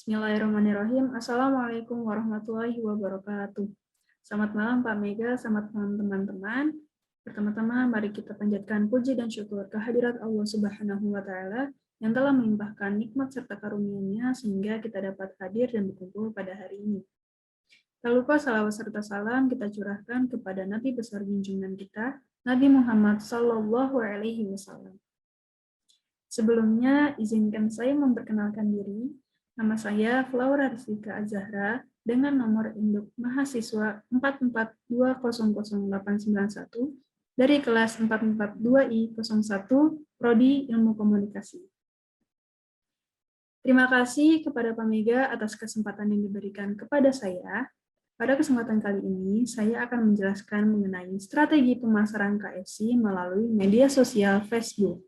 Bismillahirrahmanirrahim. Assalamualaikum warahmatullahi wabarakatuh. Selamat malam Pak Mega, selamat malam teman-teman. Pertama-tama mari kita panjatkan puji dan syukur kehadirat Allah Subhanahu wa taala yang telah melimpahkan nikmat serta karunia-Nya sehingga kita dapat hadir dan berkumpul pada hari ini. Tak lupa salawat serta salam kita curahkan kepada Nabi besar junjungan kita, Nabi Muhammad Sallallahu Alaihi Wasallam. Sebelumnya, izinkan saya memperkenalkan diri. Nama saya Flaura Rizika Azahra dengan nomor induk mahasiswa 442000891 dari kelas 442I01 Prodi Ilmu Komunikasi. Terima kasih kepada Pak Mega atas kesempatan yang diberikan kepada saya. Pada kesempatan kali ini, saya akan menjelaskan mengenai strategi pemasaran KFC melalui media sosial Facebook.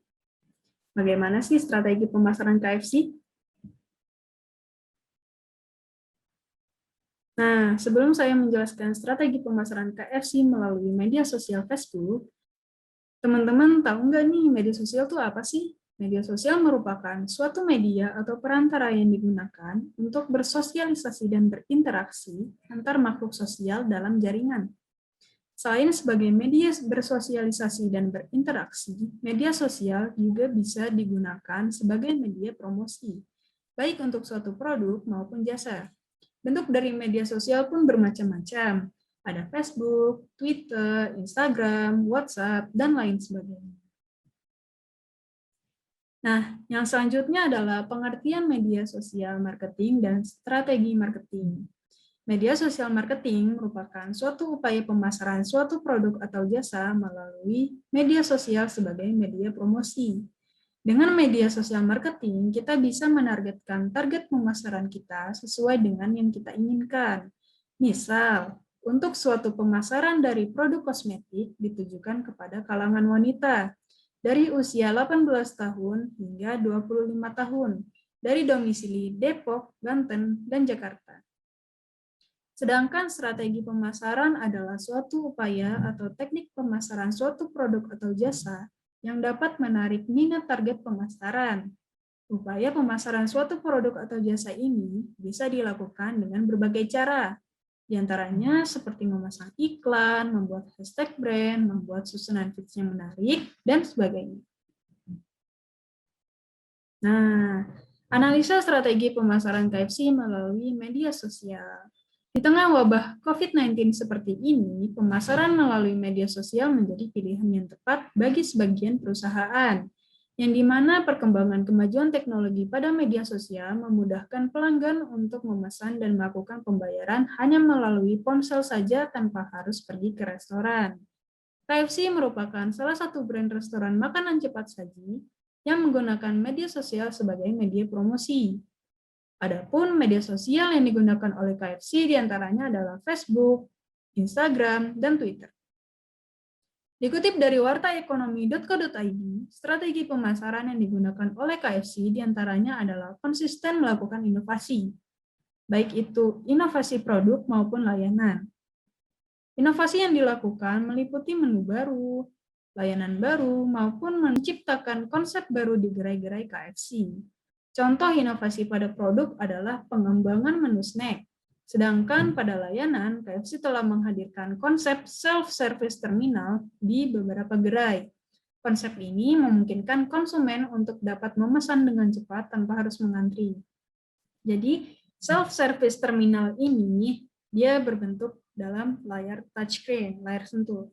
Bagaimana sih strategi pemasaran KFC? Nah, sebelum saya menjelaskan strategi pemasaran KFC melalui media sosial Facebook, teman-teman tahu nggak nih media sosial itu apa sih? Media sosial merupakan suatu media atau perantara yang digunakan untuk bersosialisasi dan berinteraksi antar makhluk sosial dalam jaringan. Selain sebagai media bersosialisasi dan berinteraksi, media sosial juga bisa digunakan sebagai media promosi, baik untuk suatu produk maupun jasa. Bentuk dari media sosial pun bermacam-macam. Ada Facebook, Twitter, Instagram, WhatsApp, dan lain sebagainya. Nah, yang selanjutnya adalah pengertian media sosial marketing dan strategi marketing. Media sosial marketing merupakan suatu upaya pemasaran suatu produk atau jasa melalui media sosial sebagai media promosi. Dengan media sosial marketing, kita bisa menargetkan target pemasaran kita sesuai dengan yang kita inginkan. Misal, untuk suatu pemasaran dari produk kosmetik ditujukan kepada kalangan wanita dari usia 18 tahun hingga 25 tahun, dari domisili Depok, Banten, dan Jakarta. Sedangkan strategi pemasaran adalah suatu upaya atau teknik pemasaran suatu produk atau jasa yang dapat menarik minat target pemasaran. Upaya pemasaran suatu produk atau jasa ini bisa dilakukan dengan berbagai cara, di antaranya seperti memasang iklan, membuat hashtag brand, membuat susunan feeds yang menarik, dan sebagainya. Nah, analisa strategi pemasaran KFC melalui media sosial. Di tengah wabah COVID-19 seperti ini, pemasaran melalui media sosial menjadi pilihan yang tepat bagi sebagian perusahaan, yang di mana perkembangan kemajuan teknologi pada media sosial memudahkan pelanggan untuk memesan dan melakukan pembayaran hanya melalui ponsel saja tanpa harus pergi ke restoran. KFC merupakan salah satu brand restoran makanan cepat saji yang menggunakan media sosial sebagai media promosi. Adapun media sosial yang digunakan oleh KFC diantaranya adalah Facebook, Instagram, dan Twitter. Dikutip dari wartaekonomi.co.id, strategi pemasaran yang digunakan oleh KFC diantaranya adalah konsisten melakukan inovasi, baik itu inovasi produk maupun layanan. Inovasi yang dilakukan meliputi menu baru, layanan baru, maupun menciptakan konsep baru di gerai-gerai KFC. Contoh inovasi pada produk adalah pengembangan menu snack. Sedangkan pada layanan, KFC telah menghadirkan konsep self-service terminal di beberapa gerai. Konsep ini memungkinkan konsumen untuk dapat memesan dengan cepat tanpa harus mengantri. Jadi, self-service terminal ini dia berbentuk dalam layar touchscreen, layar sentuh.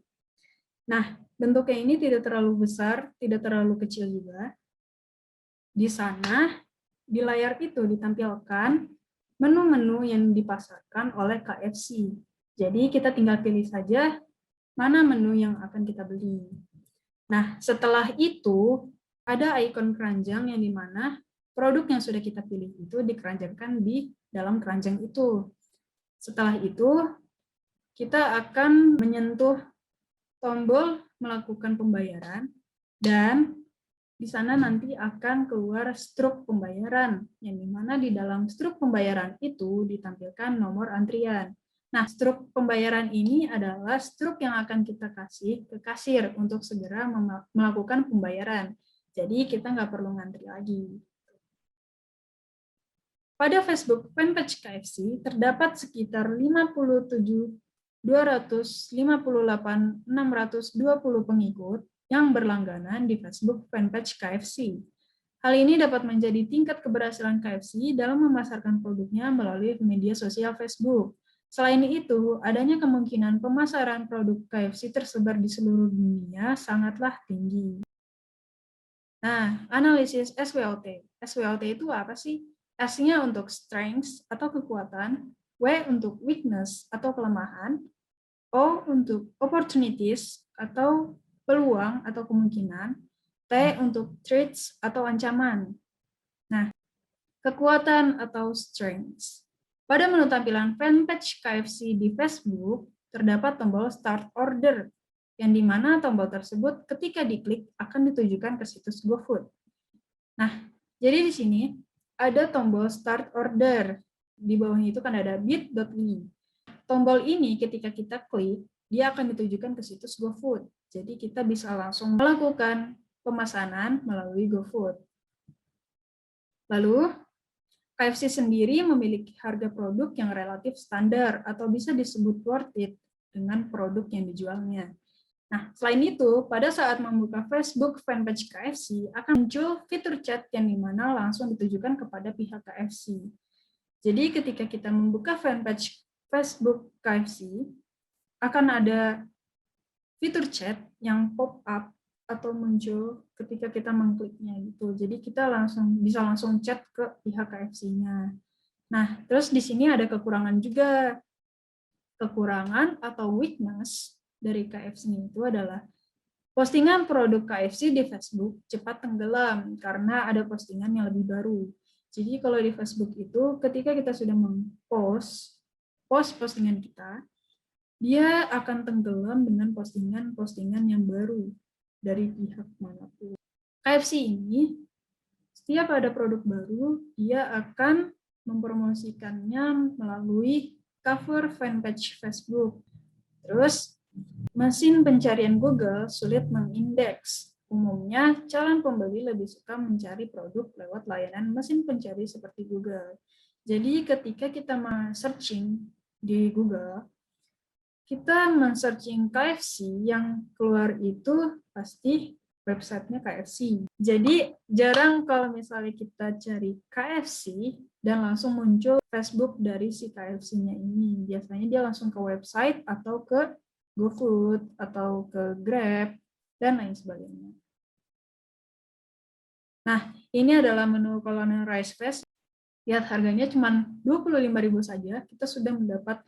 Nah, bentuknya ini tidak terlalu besar, tidak terlalu kecil juga. Di sana, di layar itu ditampilkan menu-menu yang dipasarkan oleh KFC. Jadi kita tinggal pilih saja mana menu yang akan kita beli. Nah, setelah itu ada ikon keranjang yang dimana produk yang sudah kita pilih itu dikeranjangkan di dalam keranjang itu. Setelah itu, kita akan menyentuh tombol melakukan pembayaran dan di sana nanti akan keluar struk pembayaran, yang dimana di dalam struk pembayaran itu ditampilkan nomor antrian. Nah, struk pembayaran ini adalah struk yang akan kita kasih ke kasir untuk segera melakukan pembayaran. Jadi kita nggak perlu ngantri lagi. Pada Facebook fanpage KFC terdapat sekitar 57.258.620 pengikut yang berlangganan di Facebook fanpage KFC. Hal ini dapat menjadi tingkat keberhasilan KFC dalam memasarkan produknya melalui media sosial Facebook. Selain itu, adanya kemungkinan pemasaran produk KFC tersebar di seluruh dunia sangatlah tinggi. Nah, analisis SWOT. SWOT itu apa sih? S-nya untuk strengths atau kekuatan, W untuk weakness atau kelemahan, O untuk opportunities atau peluang atau kemungkinan, T untuk threats atau ancaman. Nah, kekuatan atau strengths. Pada menu tampilan fanpage KFC di Facebook, terdapat tombol Start Order, yang di mana tombol tersebut ketika diklik akan ditujukan ke situs GoFood. Nah, jadi di sini ada tombol Start Order. Di bawahnya itu kan ada bit.ly. Tombol ini ketika kita klik, dia akan ditujukan ke situs GoFood. Jadi kita bisa langsung melakukan pemesanan melalui GoFood. Lalu, KFC sendiri memiliki harga produk yang relatif standar atau bisa disebut worth it dengan produk yang dijualnya. Nah, selain itu, pada saat membuka Facebook fanpage KFC akan muncul fitur chat yang dimana langsung ditujukan kepada pihak KFC. Jadi ketika kita membuka fanpage Facebook KFC, akan ada fitur chat yang pop up atau muncul ketika kita mengkliknya gitu. Jadi kita bisa langsung chat ke pihak KFC-nya. Nah, terus di sini ada kekurangan juga. Kekurangan atau weakness dari KFC itu adalah postingan produk KFC di Facebook cepat tenggelam karena ada postingan yang lebih baru. Jadi kalau di Facebook itu ketika kita sudah post postingan kita, dia akan tenggelam dengan postingan-postingan yang baru dari pihak manapun. KFC ini, setiap ada produk baru, dia akan mempromosikannya melalui cover fanpage Facebook. Terus, mesin pencarian Google sulit mengindeks. Umumnya, calon pembeli lebih suka mencari produk lewat layanan mesin pencari seperti Google. Jadi, ketika kita searching di Google, kita men-searching KFC, yang keluar itu pasti websitenya KFC. Jadi jarang kalau misalnya kita cari KFC dan langsung muncul Facebook dari si KFC-nya ini. Biasanya dia langsung ke website atau ke GoFood atau ke Grab dan lain sebagainya. Nah, ini adalah menu Colonel Rice Fest. Lihat harganya cuma 25.000 saja, kita sudah mendapat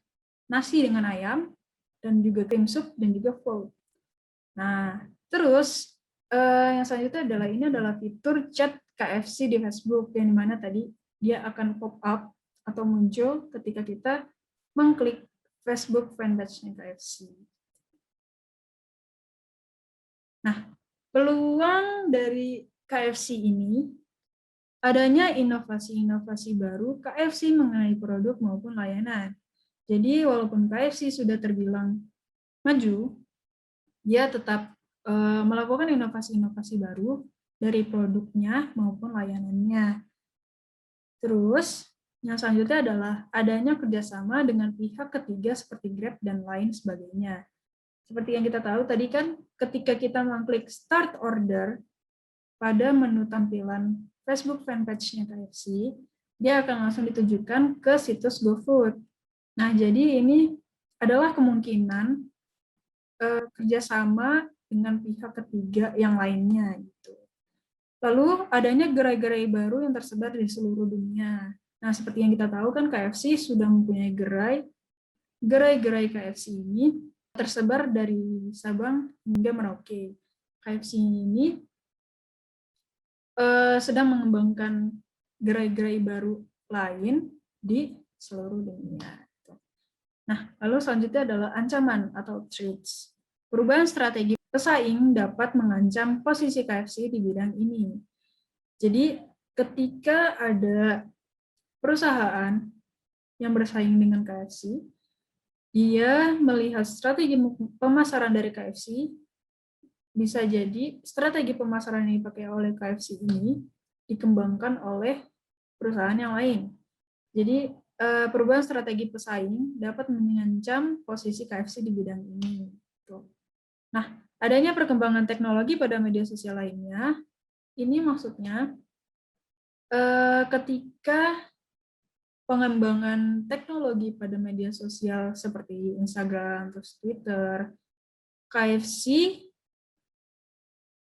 nasi dengan ayam, dan juga cream soup, dan juga food. Nah, terus yang selanjutnya adalah ini adalah fitur chat KFC di Facebook, yang dimana tadi dia akan pop up atau muncul ketika kita mengklik Facebook fanpage-nya KFC. Nah, peluang dari KFC ini adanya inovasi-inovasi baru KFC mengenai produk maupun layanan. Jadi walaupun KFC sudah terbilang maju, dia tetap melakukan inovasi-inovasi baru dari produknya maupun layanannya. Terus, yang selanjutnya adalah adanya kerjasama dengan pihak ketiga seperti Grab dan lain sebagainya. Seperti yang kita tahu tadi kan, ketika kita mengklik Start Order pada menu tampilan Facebook fanpage-nya KFC, dia akan langsung ditujukan ke situs GoFood. Nah, jadi ini adalah kemungkinan kerjasama dengan pihak ketiga yang lainnya gitu. Lalu adanya gerai-gerai baru yang tersebar di seluruh dunia. Nah, seperti yang kita tahu kan KFC sudah mempunyai gerai-gerai KFC ini tersebar dari Sabang hingga Merauke. KFC ini sedang mengembangkan gerai-gerai baru lain di seluruh dunia. Nah, lalu selanjutnya adalah ancaman atau threats. Perubahan strategi pesaing dapat mengancam posisi KFC di bidang ini. Jadi, ketika ada perusahaan yang bersaing dengan KFC, dia melihat strategi pemasaran dari KFC, bisa jadi strategi pemasaran yang dipakai oleh KFC ini dikembangkan oleh perusahaan yang lain. Jadi perubahan strategi pesaing dapat mengancam posisi KFC di bidang ini. Tuh. Nah, adanya perkembangan teknologi pada media sosial lainnya, ini maksudnya ketika pengembangan teknologi pada media sosial seperti Instagram, terus Twitter, KFC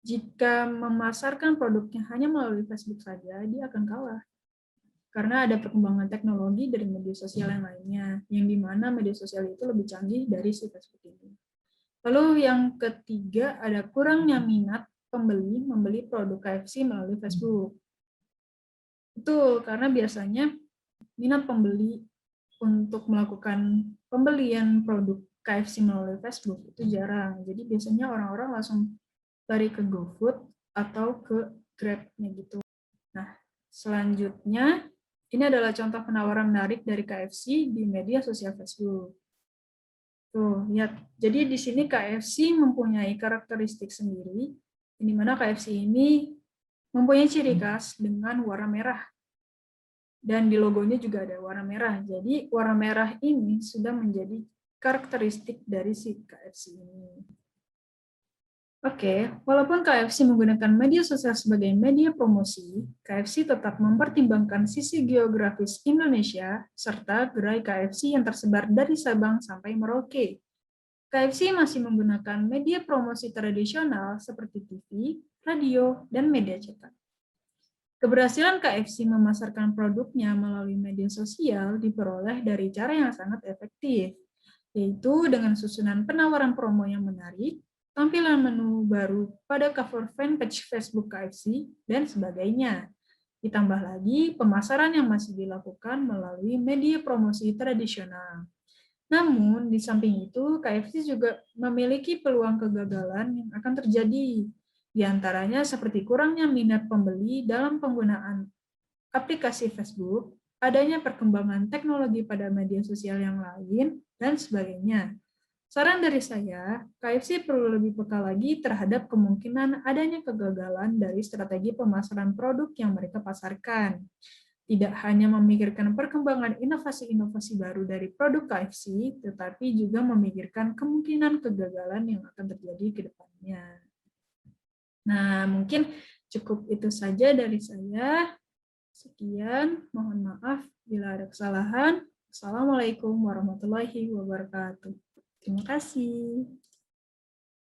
jika memasarkan produknya hanya melalui Facebook saja, dia akan kalah. Karena ada perkembangan teknologi dari media sosial yang lainnya, yang dimana media sosial itu lebih canggih dari si Facebook ini. Lalu yang ketiga, ada kurangnya minat pembeli membeli produk KFC melalui Facebook. Betul, karena biasanya minat pembeli untuk melakukan pembelian produk KFC melalui Facebook itu jarang. Jadi biasanya orang-orang langsung lari ke GoFood atau ke Grab-nya gitu. Nah, selanjutnya ini adalah contoh penawaran menarik dari KFC di media sosial Facebook. Tuh, lihat. Jadi di sini KFC mempunyai karakteristik sendiri, di mana KFC ini mempunyai ciri khas dengan warna merah. Dan di logonya juga ada warna merah. Jadi warna merah ini sudah menjadi karakteristik dari si KFC ini. Oke, walaupun KFC menggunakan media sosial sebagai media promosi, KFC tetap mempertimbangkan sisi geografis Indonesia serta gerai KFC yang tersebar dari Sabang sampai Merauke. KFC masih menggunakan media promosi tradisional seperti TV, radio, dan media cetak. Keberhasilan KFC memasarkan produknya melalui media sosial diperoleh dari cara yang sangat efektif, yaitu dengan susunan penawaran promo yang menarik, tampilan menu baru pada cover fanpage Facebook KFC, dan sebagainya. Ditambah lagi pemasaran yang masih dilakukan melalui media promosi tradisional. Namun, di samping itu, KFC juga memiliki peluang kegagalan yang akan terjadi. Di antaranya seperti kurangnya minat pembeli dalam penggunaan aplikasi Facebook, adanya perkembangan teknologi pada media sosial yang lain, dan sebagainya. Saran dari saya, KFC perlu lebih peka lagi terhadap kemungkinan adanya kegagalan dari strategi pemasaran produk yang mereka pasarkan. Tidak hanya memikirkan perkembangan inovasi-inovasi baru dari produk KFC, tetapi juga memikirkan kemungkinan kegagalan yang akan terjadi ke depannya. Nah, mungkin cukup itu saja dari saya. Sekian, mohon maaf bila ada kesalahan. Assalamualaikum warahmatullahi wabarakatuh. Terima kasih.